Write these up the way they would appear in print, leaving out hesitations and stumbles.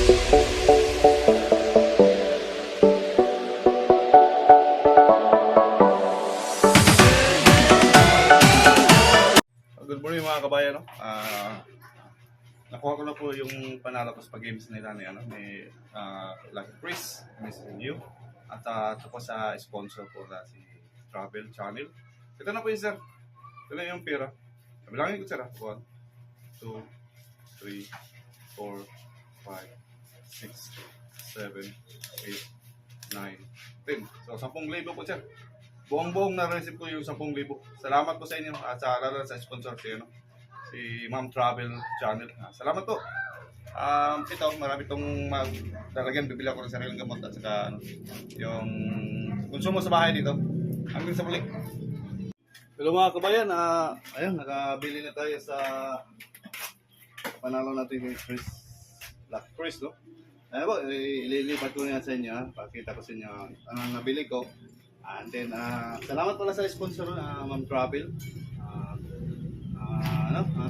Good morning mga kabayan, no? Nakuha ko na po yung panalo ko sa pag-games nila ni, Lucky Chris, Miss New. At ito po sa sponsor ko na si Travel Channel. Ito na po yung sir. Ito na yung pera. Bilangin ko sir. 1, 2, 3, 4, 5, 6, 7, 8, 9, 10. So 10,000 po sir. Buong-buong na-receive ko yung 10,000. Salamat po sa inyo at lalo sa sponsor si, si Ma'am Travel Channel. Salamat po. Ito, marami itong talagang bibili ako ng sariling gamot at saka yung konsumo sa bahay dito. Hanggang sa muli. Hello mga kabayan, ayun, nakabili na tayo sa panalo natin yung Lucky Chris, no? Ayun po, ililipat ko na sa inyo, pakita ko sa inyo anong nabili ko. And then, salamat pala sa sponsor, Ma'am Travel.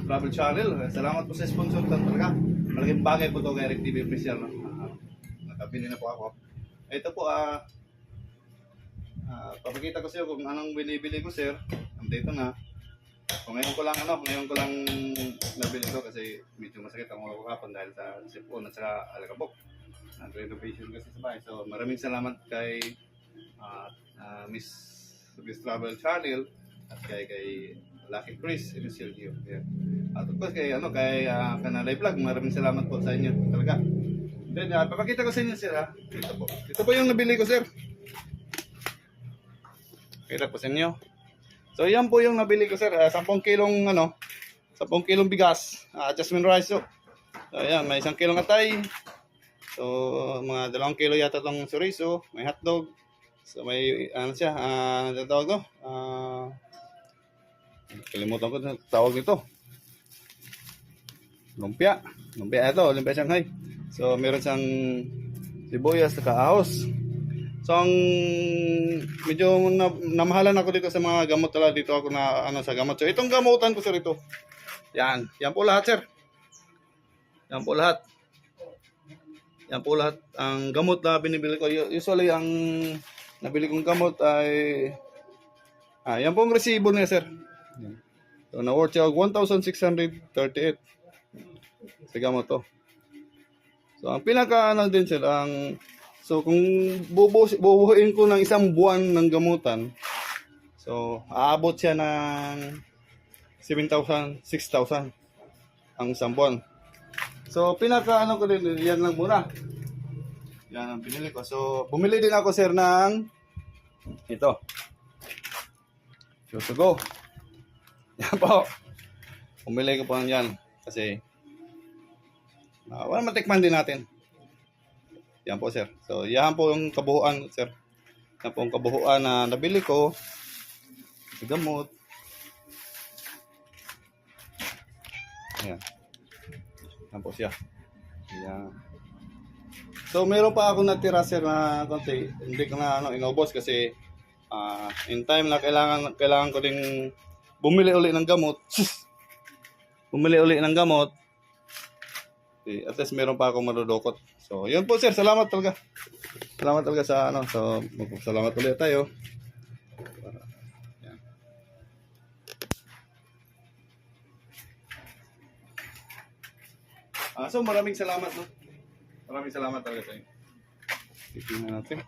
Travel Channel. Salamat po sa sponsor talaga. Malaking bagay po ito kay Eric TV Official. Nakabili na po ako. Ito po, papakita ko sa iyo kung anong binibili ko, sir. Dito na. Kung ngayon ko lang, nabili ko kasi medyo masakit ang ulo ko kapon dahil sa sipon at sa alakabok. Nag-renovation kasi sa bahay. So, maraming salamat kay Miss Travel Channel at kay Lucky Chris Initial View. Yeah. At of course kay Kanalay Vlog, maraming salamat po sa inyo talaga. Then papakita ko sa inyo sir Ito po. Ito po yung nabili ko sir. Kita po sa inyo. So yan po yung nabili ko sir, 10 kilong 10 kilong bigas, jasmine rice. So ayan, may 1 kilong atay. So mga 2 kilo yata tong chorizo, may hotdog. So may tawag to? Kalimutan ko na tawag nito. Lumpia. Lumpia ito, lumpia Shanghai. So meron siyang sibuyas at ahos. So ang medyo namahalan ako dito sa mga gamot talaga dito ako na sa gamot. So itong gamutan ko sir ito. Yan po lahat sir. Yan po lahat. Yan po lahat ang gamot na binibili ko. Usually ang nabili kong gamot ay yan po ang resibo niya sir. So na-worth siya 1,638 sa gamot to. So ang pinaka din sir so kung bubuhuin ko ng 1 buwan ng gamutan, so aabot siya ng 7,000, 6,000 ang 1 buwan. So pinaka ko din yan lang muna. Yan ang pinili ko. So bumili din ako sir ng ito. To go. Yan po. Bumili ko po yan kasi wala matikman din natin. Yan po sir. So yan po yung kabuuan sir. Yan po yung kabuuan na nabili ko sa gamot. Ayan. Yan po siya. Ayan. So meron pa ako natira sir na konti. Hindi ko na inubos kasi in time na kailangan ko ding bumili uli ng gamot. Bumili uli ng gamot. Okay, at least meron pa akong madudukot. So, yun po sir, salamat talaga. Salamat talaga sa so magpasalamat ulit tayo. Yan. So maraming salamat no. Maraming salamat talaga sa inyo. Tingnan natin.